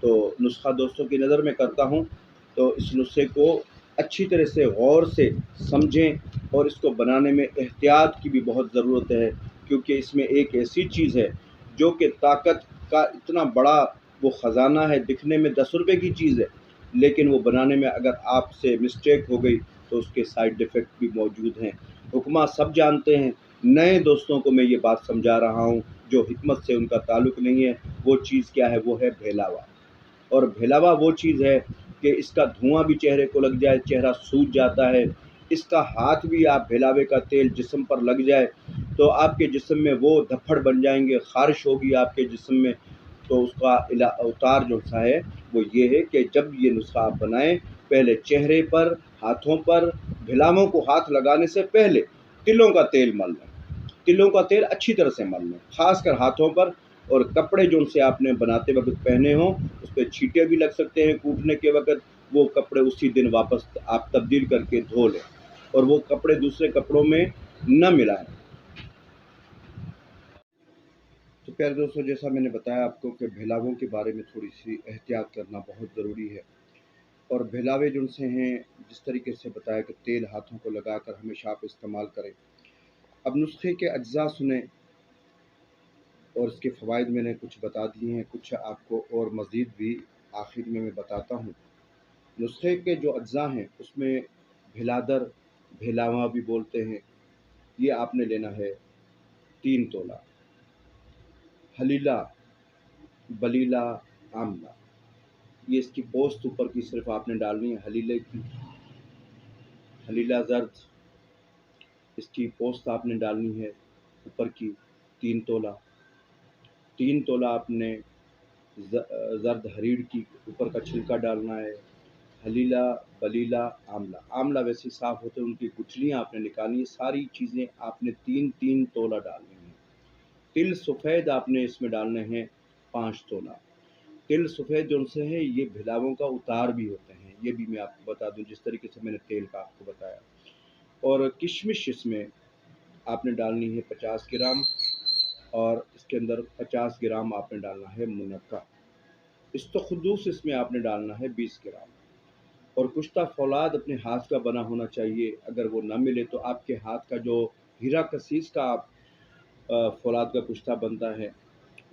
تو نسخہ دوستوں کی نظر میں کرتا ہوں، تو اس نسخے کو اچھی طرح سے غور سے سمجھیں، اور اس کو بنانے میں احتیاط کی بھی بہت ضرورت ہے، کیونکہ اس میں ایک ایسی چیز ہے جو کہ طاقت کا اتنا بڑا وہ خزانہ ہے، دکھنے میں 10 روپے کی چیز ہے، لیکن وہ بنانے میں اگر آپ سے مسٹیک ہو گئی تو اس کے سائیڈ ایفیکٹ بھی موجود ہیں۔ حکماں سب جانتے ہیں، نئے دوستوں کو میں یہ بات سمجھا رہا ہوں جو حکمت سے ان کا تعلق نہیں ہے۔ وہ چیز کیا ہے؟ وہ ہے بھیلاوا، اور بھیلاوا وہ چیز ہے کہ اس کا دھواں بھی چہرے کو لگ جائے چہرہ سوج جاتا ہے، اس کا ہاتھ بھی آپ بھیلاوے کا تیل جسم پر لگ جائے تو آپ کے جسم میں وہ دھپڑ بن جائیں گے، خارش ہوگی آپ کے جسم میں۔ تو اس کا اوتار جو سا ہے وہ یہ ہے کہ جب یہ نسخہ آپ بنائیں، پہلے چہرے پر، ہاتھوں پر، بھلاووں کو ہاتھ لگانے سے پہلے تلوں کا تیل مل لیں، تلوں کا تیل اچھی طرح سے مل لیں، خاص کر ہاتھوں پر، اور کپڑے جو ان سے آپ نے بناتے وقت پہنے ہوں اس پہ چھینٹے بھی لگ سکتے ہیں کوٹنے کے وقت، وہ کپڑے اسی دن واپس آپ تبدیل کر کے دھو لیں، اور وہ کپڑے دوسرے کپڑوں میں نہ ملائیں۔ تو پیارے دوستوں، جیسا میں نے بتایا آپ کو کہ بھیلاووں کے بارے میں تھوڑی سی احتیاط کرنا بہت ضروری ہے، اور بھیلاوے جو سے ہیں جس طریقے سے بتایا کہ تیل ہاتھوں کو لگا کر ہمیشہ آپ استعمال کریں۔ اب نسخے کے اجزاء سنیں، اور اس کے فوائد میں نے کچھ بتا دیے ہیں، کچھ آپ کو اور مزید بھی آخر میں بتاتا ہوں۔ نسخے کے جو اجزاء ہیں اس میں بھلادر، بھیلاوا بھی بولتے ہیں، یہ آپ نے لینا ہے 3 تولہ، حلیلہ، بلیلہ، آملہ، یہ اس کی پوست اوپر کی صرف آپ نے ڈالنی ہے، حلیلے کی، حلیلہ زرد، اس کی پوست آپ نے ڈالنی ہے اوپر کی 3 تولہ، 3 تولہ آپ نے زرد ہریڑ کی اوپر کا چھلکا ڈالنا ہے، حلیلہ، بلیلہ، آملہ، آملہ ویسے صاف ہوتے ان کی گٹھلیاں آپ نے نکالنی ہے، ساری چیزیں آپ نے 3 تولہ ڈالنی ہیں۔ تل سفید آپ نے اس میں ڈالنے ہیں 5 تولہ۔ تل سفید جو سے ہے یہ بھلاووں کا اتار بھی ہوتے ہیں، یہ بھی میں آپ کو بتا دوں جس طریقے سے میں نے تیل کا آپ کو بتایا۔ اور کشمش اس میں آپ نے ڈالنی ہے 50 گرام، اور اس کے اندر 50 گرام آپ نے ڈالنا ہے منقع، استخدوس اس میں آپ نے ڈالنا ہے 20 گرام، اور کشتہ فولاد اپنے ہاتھ کا بنا ہونا چاہیے، اگر وہ نہ ملے تو آپ کے ہاتھ کا جو ہیرا کسیس کا فولاد کا کشتہ بنتا ہے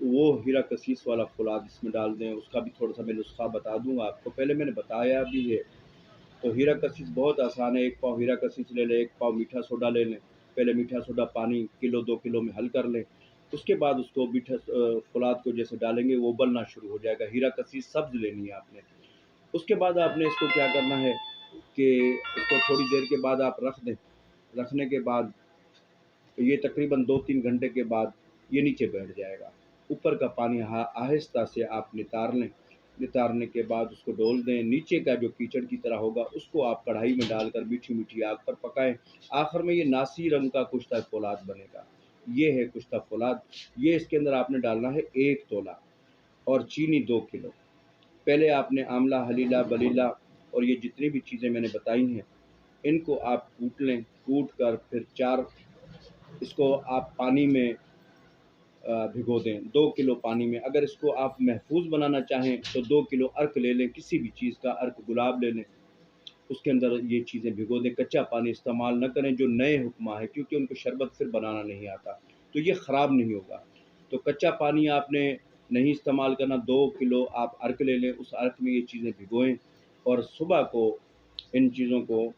وہ ہیرا کسیس والا فولاد اس میں ڈال دیں، اس کا بھی تھوڑا سا میں نسخہ بتا دوں گا آپ کو، پہلے میں نے بتایا بھی ہے۔ تو ہیرا کسیس بہت آسان ہے، 1 پاؤ ہیرا کسیس لے لیں، 1 پاؤ میٹھا سوڈا لے لیں، پہلے میٹھا سوڈا پانی 1 کلو 2 کلو میں حل کر لیں، اس کے بعد اس کو میٹھا فولاد کو جیسے ڈالیں گے وہ ابلنا شروع ہو جائے گا، ہیرا کسیس سبز لینی ہے آپ نے۔ اس کے بعد آپ نے اس کو کیا کرنا ہے کہ اس کو تھوڑی دیر کے بعد آپ رکھ دیں، رکھنے کے بعد یہ تقریباً 2-3 گھنٹے کے بعد یہ نیچے بیٹھ جائے گا، اوپر کا پانی آہستہ سے آپ نتار لیں، نتارنے کے بعد اس کو ڈول دیں، نیچے کا جو کیچڑ کی طرح ہوگا اس کو آپ کڑھائی میں ڈال کر میٹھی میٹھی آگ پر پکائیں، آخر میں یہ ناسی رنگ کا کشتہ فولاد بنے گا، یہ ہے کشتہ فولاد۔ یہ اس کے اندر آپ نے ڈالنا ہے 1 تولہ، اور چینی 2 کلو۔ پہلے آپ نے آملہ، حلیلہ، بلیلہ اور یہ جتنی بھی چیزیں میں نے بتائی ہیں ان کو آپ کوٹ لیں، کوٹ کر پھر اس کو آپ پانی میں بھگو دیں، 2 کلو پانی میں۔ اگر اس کو آپ محفوظ بنانا چاہیں تو 2 کلو ارک لے لیں، کسی بھی چیز کا ارک، گلاب لے لیں، اس کے اندر یہ چیزیں بھگو دیں، کچا پانی استعمال نہ کریں جو نئے حکمہ ہے، کیونکہ ان کو شربت پھر بنانا نہیں آتا تو یہ خراب نہیں ہوگا، تو کچا پانی آپ نے نہیں استعمال کرنا، 2 کلو آپ ارک لے لیں، اس ارک میں یہ چیزیں بھگوئیں، اور صبح کو ان چیزوں کو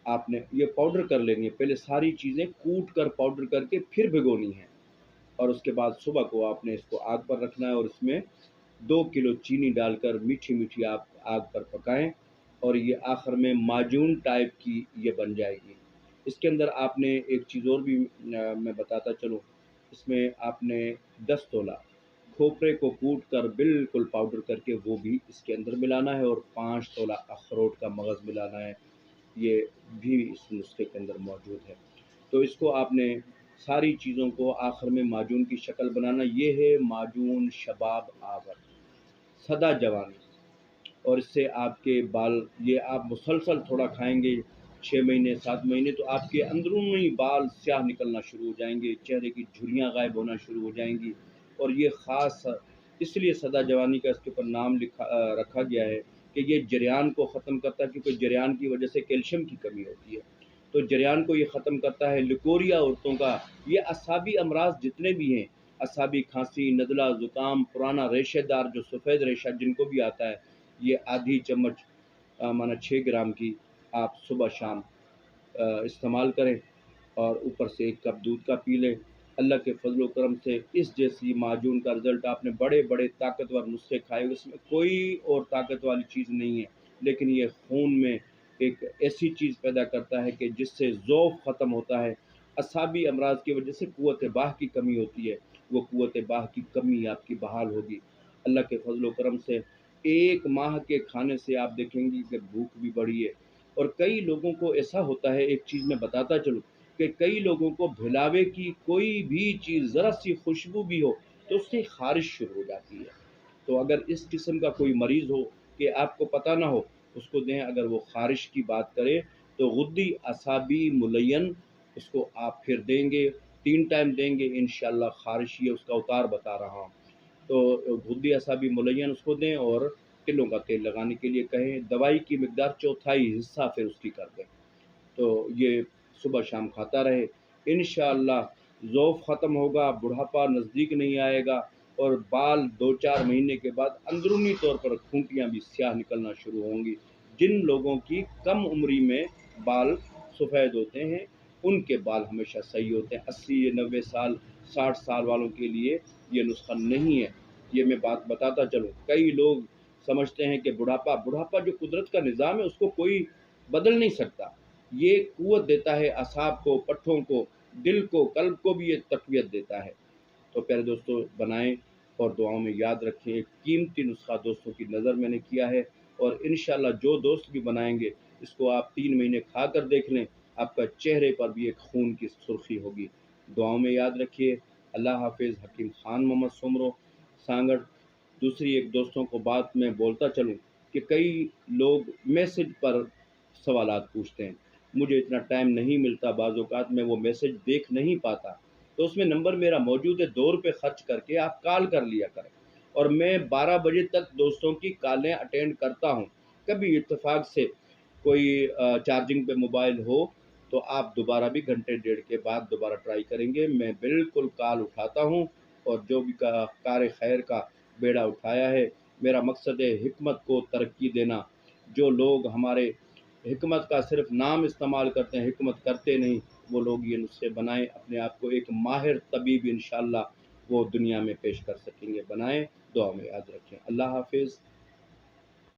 آپ نے یہ پاؤڈر کر لینی ہے، پہلے ساری چیزیں کوٹ کر پاؤڈر کر کے پھر بھگونی ہے، اور اس کے بعد صبح کو آپ نے اس کو آگ پر رکھنا ہے، اور اس میں 2 کلو چینی ڈال کر میٹھی میٹھی آپ آگ پر پکائیں، اور یہ آخر میں معجون ٹائپ کی یہ بن جائے گی۔ اس کے اندر آپ نے ایک چیز اور بھی میں بتاتا چلوں، اس میں آپ نے 10 تولہ کھوپرے کو کوٹ کر بالکل پاؤڈر کر کے وہ بھی اس کے اندر ملانا ہے، اور 5 تولہ اخروٹ کا مغز ملانا ہے، یہ بھی اس نسخے کے اندر موجود ہے۔ تو اس کو آپ نے ساری چیزوں کو آخر میں معجون کی شکل بنانا، یہ ہے معجون شباب آور، سدا جوانی، اور اس سے آپ کے بال، یہ آپ مسلسل تھوڑا کھائیں گے 6 مہینے 7 مہینے تو آپ کے اندرونی بال سیاہ نکلنا شروع ہو جائیں گے، چہرے کی جھریاں غائب ہونا شروع ہو جائیں گی، اور یہ خاص اس لیے سدا جوانی کا اس کے اوپر نام رکھا گیا ہے کہ یہ جریان کو ختم کرتا ہے، کیونکہ جریان کی وجہ سے کیلشیم کی کمی ہوتی ہے، تو جریان کو یہ ختم کرتا ہے۔ لکوریا عورتوں کا، یہ اعصابی امراض جتنے بھی ہیں، اعصابی کھانسی، نزلہ، زکام، پرانا ریشے دار جو سفید ریشہ جن کو بھی آتا ہے، یہ آدھی چمچ مانا 6 گرام کی آپ صبح شام استعمال کریں، اور اوپر سے 1 کپ دودھ کا پی لیں۔ اللہ کے فضل و کرم سے اس جیسی معجون کا رزلٹ، آپ نے بڑے بڑے طاقتور نسخے کھائے، اس میں کوئی اور طاقت والی چیز نہیں ہے، لیکن یہ خون میں ایک ایسی چیز پیدا کرتا ہے کہ جس سے ذوف ختم ہوتا ہے۔ اعصابی امراض کی وجہ سے قوت باہ کی کمی ہوتی ہے، وہ قوت باہ کی کمی آپ کی بحال ہوگی اللہ کے فضل و کرم سے۔ 1 ماہ کے کھانے سے آپ دیکھیں گی کہ بھوک بھی بڑھی ہے۔ اور کئی لوگوں کو ایسا ہوتا ہے، ایک چیز میں بتاتا چلوں کہ کئی لوگوں کو بھلاوے کی کوئی بھی چیز ذرا سی خوشبو بھی ہو تو اس سے خارش شروع ہو جاتی ہے۔ تو اگر اس قسم کا کوئی مریض ہو کہ آپ کو پتہ نہ ہو، اس کو دیں۔ اگر وہ خارش کی بات کرے تو غدی اعصابی ملین اس کو آپ پھر دیں گے، 3 ٹائم دیں گے، انشاءاللہ خارش یہ اس کا اتار بتا رہا ہوں۔ تو غدی اعصابی ملین اس کو دیں، اور تلوں کا تیل لگانے کے لیے کہیں۔ دوائی کی مقدار 1/4 حصہ پھر اس کی کر دیں، تو یہ صبح شام کھاتا رہے، انشاءاللہ ذوف ختم ہوگا، بڑھاپا نزدیک نہیں آئے گا، اور بال 2-4 مہینے کے بعد اندرونی طور پر کھونٹیاں بھی سیاہ نکلنا شروع ہوں گی۔ جن لوگوں کی کم عمری میں بال سفید ہوتے ہیں ان کے بال ہمیشہ صحیح ہوتے ہیں۔ 80-90 سال 60 سال والوں کے لیے یہ نسخہ نہیں ہے، یہ میں بات بتاتا چلوں۔ کئی لوگ سمجھتے ہیں کہ بڑھاپا جو قدرت کا نظام ہے اس کو کوئی بدل نہیں سکتا، یہ قوت دیتا ہے اعصاب کو، پٹھوں کو، دل کو، قلب کو بھی یہ تقویت دیتا ہے۔ تو پیارے دوستو بنائیں اور دعاؤں میں یاد رکھیں۔ ایک قیمتی نسخہ دوستوں کی نظر میں نے کیا ہے، اور انشاءاللہ جو دوست بھی بنائیں گے اس کو آپ 3 مہینے کھا کر دیکھ لیں، آپ کا چہرے پر بھی ایک خون کی سرخی ہوگی۔ دعاؤں میں یاد رکھیے۔ اللہ حافظ۔ حکیم خان محمد سمرو، سانگڑ۔ دوسری ایک دوستوں کو بات میں بولتا چلوں کہ کئی لوگ میسج پر سوالات پوچھتے ہیں، مجھے اتنا ٹائم نہیں ملتا، بعض اوقات میں وہ میسج دیکھ نہیں پاتا، تو اس میں نمبر میرا موجود ہے، 2 روپے خرچ کر کے آپ کال کر لیا کریں، اور میں 12 بجے تک دوستوں کی کالیں اٹینڈ کرتا ہوں۔ کبھی اتفاق سے کوئی چارجنگ پہ موبائل ہو تو آپ دوبارہ بھی گھنٹے ڈیڑھ کے بعد دوبارہ ٹرائی کریں گے، میں بالکل کال اٹھاتا ہوں، اور جو بھی کار خیر کا بیڑا اٹھایا ہے، میرا مقصد ہے حکمت کو ترقی دینا۔ جو لوگ ہمارے حکمت کا صرف نام استعمال کرتے ہیں، حکمت کرتے نہیں، وہ لوگ یہ نسخے بنائیں، اپنے آپ کو ایک ماہر طبیب انشاءاللہ وہ دنیا میں پیش کر سکیں گے۔ بنائیں، دعا میں یاد رکھیں۔ اللہ حافظ۔